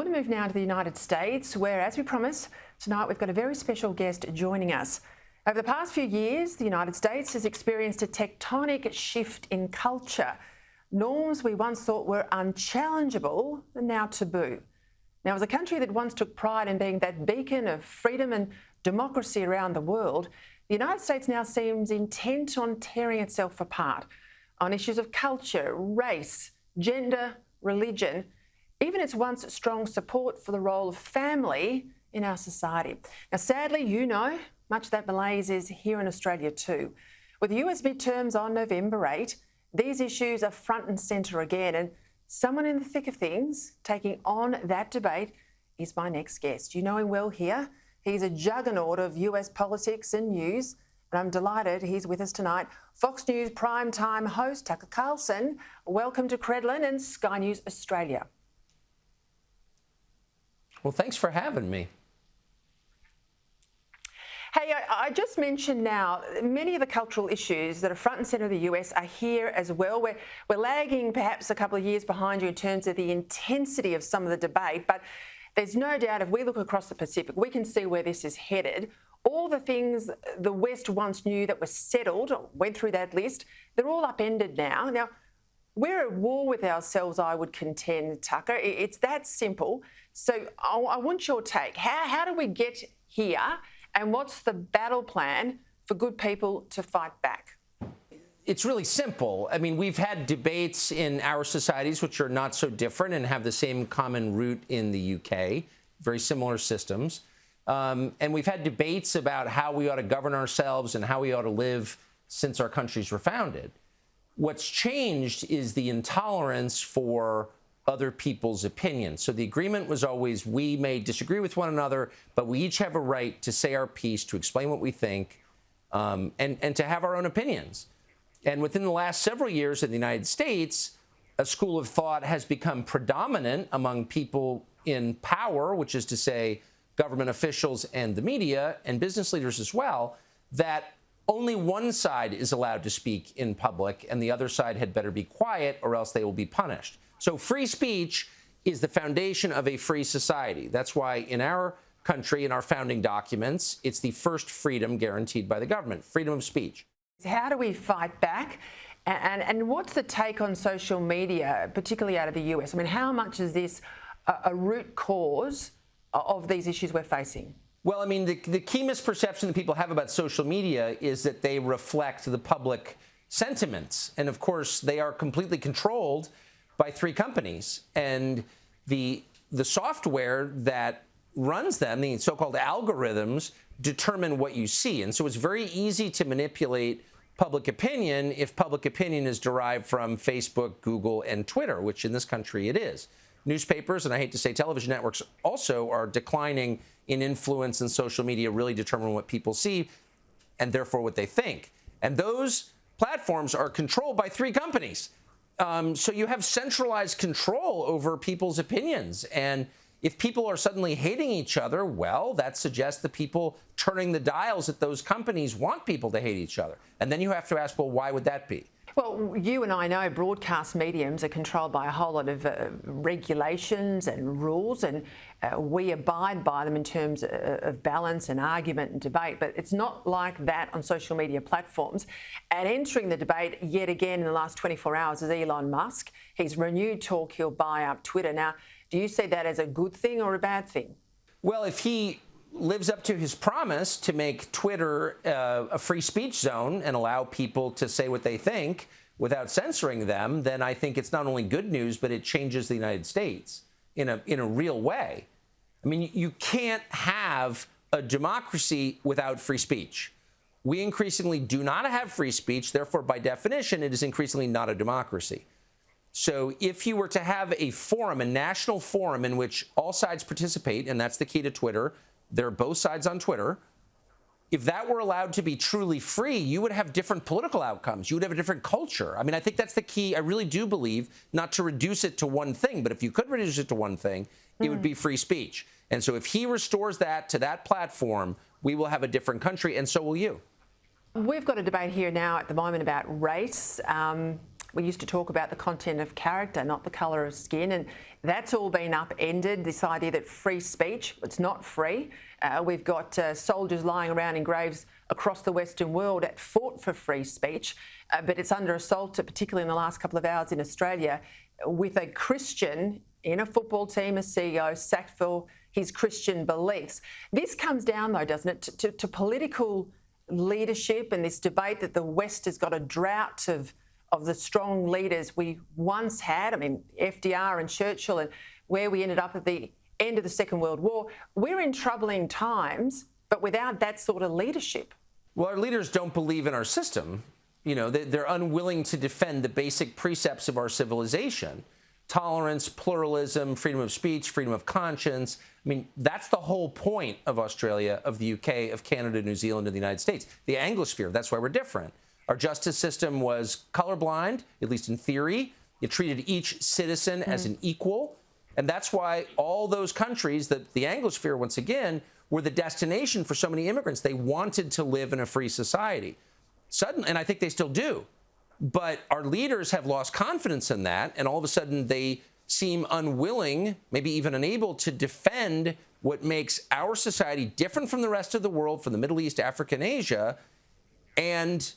I want to move now to the United States, where, as we promised, tonight we've got a very special guest joining us. Over the past few years, the United States has experienced a tectonic shift in culture. Norms we once thought were unchallengeable are now taboo. Now, as a country that once took pride in being that beacon of freedom and democracy around the world, the United States now seems intent on tearing itself apart on issues of culture, race, gender, religion, even its once strong support for the role of family in our society. Now, sadly, you know, much of that malaise is here in Australia too. With the US midterms on November 8, these issues are front and centre again, and someone in the thick of things taking on that debate is my next guest. You know him well here. He's a juggernaut of US politics and news, and I'm delighted he's with us tonight. Fox News primetime host Tucker Carlson, welcome to Credlin and Sky News Australia. Well, thanks for having me. Hey, I just mentioned now, many of the cultural issues that are front and centre of the US are here as well. We're lagging perhaps a couple of years behind you in terms of the intensity of some of the debate, but there's no doubt if we look across the Pacific, we can see where this is headed. All the things the West once knew that were settled, went through that list, they're all upended now. Now, we're at war with ourselves, I would contend, Tucker. It's that simple. So I want your take. How do we get here, and what's the battle plan for good people to fight back? It's really simple. I mean, we've had debates in our societies which are not so different and have the same common root in the UK, very similar systems. And we've had debates about how we ought to govern ourselves and how we ought to live since our countries were founded. What's changed is the intolerance for other people's opinions. So the agreement was always, we may disagree with one another, but we each have a right to say our piece, to explain what we think, and to have our own opinions. And within the last several years in the United States, a school of thought has become predominant among people in power, which is to say government officials and the media and business leaders as well, that only one side is allowed to speak in public and the other side had better be quiet or else they will be punished. So free speech is the foundation of a free society. That's why in our country, in our founding documents, it's the first freedom guaranteed by the government, freedom of speech. How do we fight back? And what's the take on social media, particularly out of the US? I mean, how much is this a root cause of these issues we're facing? Well, I mean, the key misperception that people have about social media is that they reflect the public sentiments. And of course, they are completely controlled by three companies. And the software that runs them, the so-called algorithms, determine what you see. And so it's very easy to manipulate public opinion if public opinion is derived from Facebook, Google, and Twitter, which in this country it is. Newspapers, and I hate to say television networks, also are declining in influence, and social media really determine what people see and therefore what they think. And those platforms are controlled by three companies. So you have centralized control over people's opinions. And if people are suddenly hating each other, well, that suggests the people turning the dials at those companies want people to hate each other. And then you have to ask, well, why would that be? Well, you and I know broadcast mediums are controlled by a whole lot of regulations and rules, and we abide by them in terms of balance and argument and debate, but it's not like that on social media platforms. And entering the debate yet again in the last 24 hours is Elon Musk. He's renewed talk he'll buy up Twitter. Now, do you see that as a good thing or a bad thing? Well, if he lives up to his promise to make Twitter a free speech zone and allow people to say what they think without censoring them, then I think it's not only good news, but it changes the United States in a real way. I mean, you can't have a democracy without free speech. We increasingly do not have free speech. Therefore, by definition, it is increasingly not a democracy. So if you were to have a forum, a national forum in which all sides participate, and that's the key to Twitter, there are both sides on Twitter. If that were allowed to be truly free, you would have different political outcomes. You would have a different culture. I mean, I think that's the key. I really do believe, not to reduce it to one thing, but if you could reduce it to one thing, it would be free speech. And so if he restores that to that platform, we will have a different country, and so will you. We've got a debate here now at the moment about race. we used to talk about the content of character, not the colour of skin, and that's all been upended. This idea that free speech, it's not free. We've got soldiers lying around in graves across the Western world that fought for free speech, but it's under assault, particularly in the last couple of hours in Australia, with a Christian in a football team, a CEO, sacked for his Christian beliefs. This comes down, though, doesn't it, to political leadership and this debate that the West has got a drought of the strong leaders we once had. I mean, FDR and Churchill, and where we ended up at the end of the Second World War. We're in troubling times, but without that sort of leadership. Well, our leaders don't believe in our system. You know, they're unwilling to defend the basic precepts of our civilization. Tolerance, pluralism, freedom of speech, freedom of conscience. I mean, that's the whole point of Australia, of the UK, of Canada, New Zealand, and the United States. The Anglosphere, that's why we're different. Our justice system was colorblind, at least in theory. It treated each citizen as an equal. And that's why all those countries, the Anglosphere, once again, were the destination for so many immigrants. They wanted to live in a free society. Suddenly, and I think they still do. But our leaders have lost confidence in that, and all of a sudden they seem unwilling, maybe even unable, to defend what makes our society different from the rest of the world, from the Middle East, Africa, and Asia. And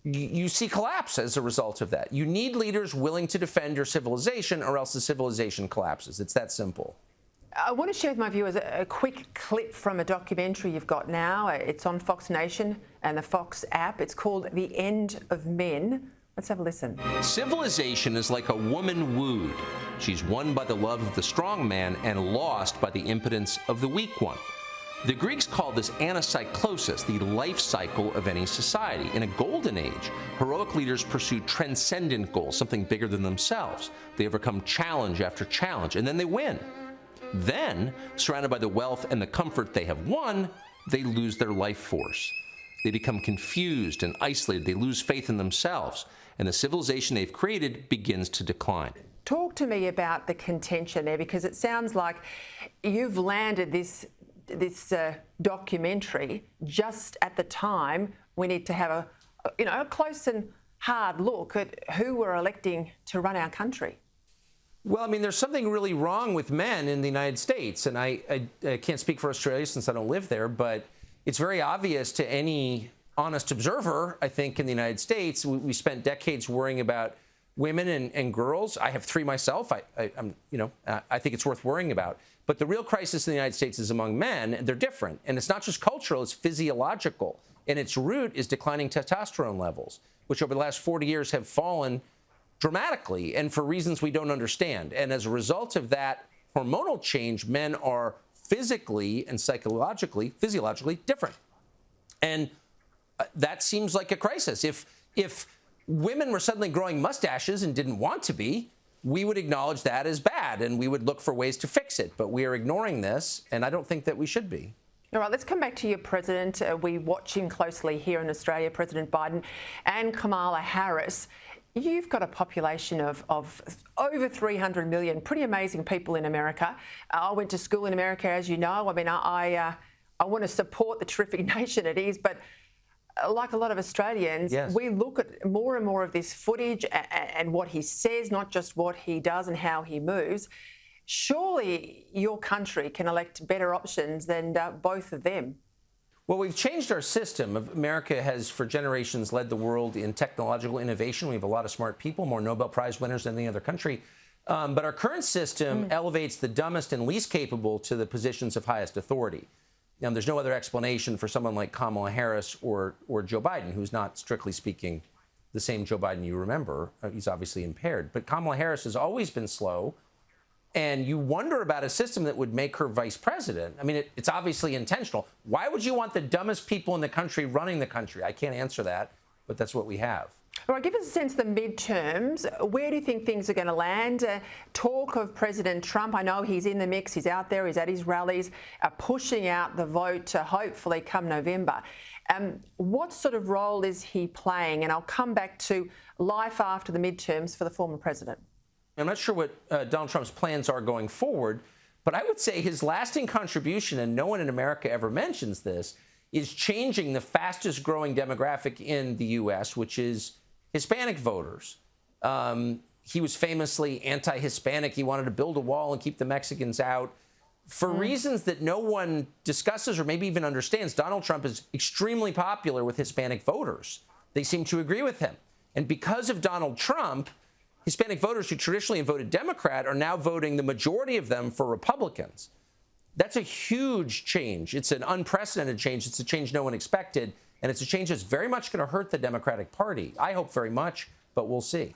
you see collapse as a result of that. You need leaders willing to defend your civilization, or else the civilization collapses. It's that simple. I want to share with my viewers a quick clip from a documentary you've got now. It's on Fox Nation and the Fox app. It's called The End of Men. Let's have a listen. Civilization is like a woman wooed. She's won by the love of the strong man and lost by the impotence of the weak one. The Greeks called this anacyclosis, the life cycle of any society. In a golden age, heroic leaders pursued transcendent goals, something bigger than themselves. They overcome challenge after challenge, and then they win. Then, surrounded by the wealth and the comfort they have won, they lose their life force. They become confused and isolated. They lose faith in themselves, and the civilization they've created begins to decline. Talk to me about the contention there, because it sounds like you've landed this documentary just at the time we need to have a close and hard look at who we're electing to run our country. Well, I mean, there's something really wrong with men in the United States, and I can't speak for Australia since I don't live there, but it's very obvious to any honest observer, I think, in the United States. We spent decades worrying about women and girls. I have three myself. I think it's worth worrying about. But the real crisis in the United States is among men, and they're different. And it's not just cultural, it's physiological. And its root is declining testosterone levels, which over the last 40 years have fallen dramatically and for reasons we don't understand. And as a result of that hormonal change, men are physically and physiologically different. And that seems like a crisis. If women were suddenly growing mustaches and didn't want to be, we would acknowledge that as bad and we would look for ways to fix it. But we are ignoring this, and I don't think that we should be. All right, let's come back to your president. We watch him closely here in Australia, President Biden and Kamala Harris. You've got a population of over 300 million, pretty amazing people in America. I went to school in America, as you know. I mean, I want to support the terrific nation it is, but like a lot of Australians, yes, we look at more and more of this footage and what he says, not just what he does and how he moves. Surely your country can elect better options than both of them. Well, we've changed our system. America has, for generations, led the world in technological innovation. We have a lot of smart people, more Nobel Prize winners than any other country. But our current system elevates the dumbest and least capable to the positions of highest authority. Now, there's no other explanation for someone like Kamala Harris or Joe Biden, who's not, strictly speaking, the same Joe Biden you remember. He's obviously impaired. But Kamala Harris has always been slow. And you wonder about a system that would make her vice president. I mean, it's obviously intentional. Why would you want the dumbest people in the country running the country? I can't answer that, but that's what we have. All right, give us a sense of the midterms. Where do you think things are going to land? Talk of President Trump. I know he's in the mix. He's out there. He's at his rallies, pushing out the vote to hopefully come November. What sort of role is he playing? And I'll come back to life after the midterms for the former president. I'm not sure what Donald Trump's plans are going forward, but I would say his lasting contribution, and no one in America ever mentions this, is changing the fastest growing demographic in the U.S., which is Hispanic voters. He was famously anti-Hispanic. He wanted to build a wall and keep the Mexicans out. For reasons that no one discusses or maybe even understands, Donald Trump is extremely popular with Hispanic voters. They seem to agree with him. And because of Donald Trump, Hispanic voters who traditionally have voted Democrat are now voting, the majority of them, for Republicans. That's a huge change. It's an unprecedented change. It's a change no one expected. And it's a change that's very much going to hurt the Democratic Party. I hope very much, but we'll see.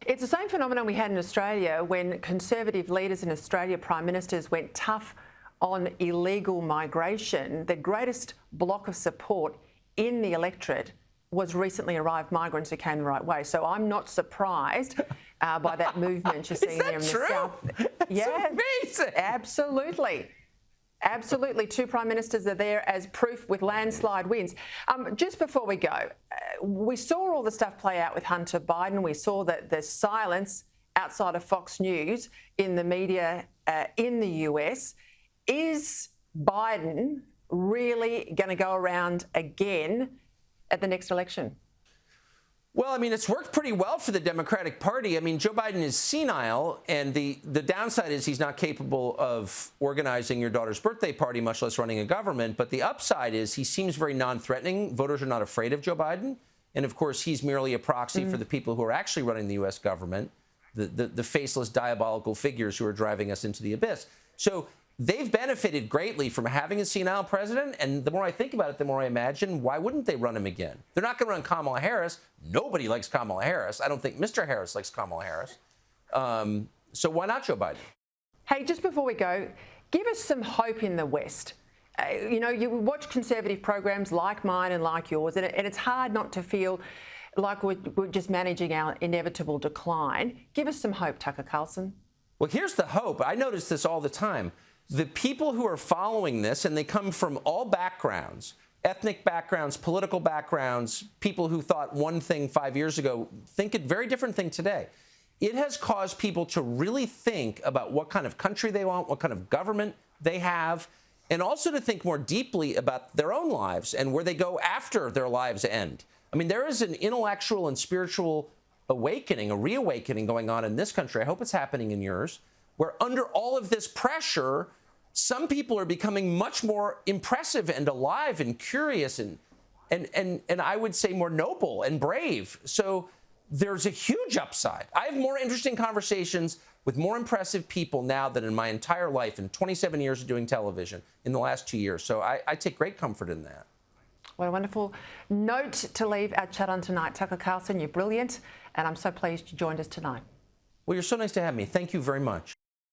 It's the same phenomenon we had in Australia when Conservative leaders in Australia, Prime Ministers, went tough on illegal migration. The greatest block of support in the electorate was recently arrived migrants who came the right way. So I'm not surprised by that movement you're seeing there in the South. Yeah, amazing. Absolutely. Absolutely. 2 prime ministers are there as proof with landslide wins. Just before we go, we saw all the stuff play out with Hunter Biden. We saw that the silence outside of Fox News in the media in the US. Is Biden really going to go around again at the next election? Well, I mean, it's worked pretty well for the Democratic Party. I mean, Joe Biden is senile, and the downside is he's not capable of organizing your daughter's birthday party, much less running a government. But the upside is he seems very non-threatening. Voters are not afraid of Joe Biden. And, of course, he's merely a proxy for the people who are actually running the U.S. government, the faceless, diabolical figures who are driving us into the abyss. So they've benefited greatly from having a senile president, and the more I think about it, the more I imagine, why wouldn't they run him again? They're not going to run Kamala Harris. Nobody likes Kamala Harris. I don't think Mr. Harris likes Kamala Harris. So why not Joe Biden? Hey, just before we go, give us some hope in the West. You know, you watch conservative programs like mine and like yours, and it's hard not to feel like we're just managing our inevitable decline. Give us some hope, Tucker Carlson. Well, here's the hope. I notice this all the time. The people who are following this, and they come from all backgrounds, ethnic backgrounds, political backgrounds, people who thought one thing 5 years ago think a very different thing today. It has caused people to really think about what kind of country they want, what kind of government they have, and also to think more deeply about their own lives and where they go after their lives end. I mean, there is an intellectual and spiritual awakening, a reawakening going on in this country. I hope it's happening in yours, where under all of this pressure, some people are becoming much more impressive and alive and curious and I would say more noble and brave. So there's a huge upside. I have more interesting conversations with more impressive people now than in my entire life, in 27 years of doing television, in the last 2 years. So I take great comfort in that. What a wonderful note to leave our chat on tonight. Tucker Carlson, you're brilliant, and I'm so pleased you joined us tonight. Well, you're so nice to have me. Thank you very much.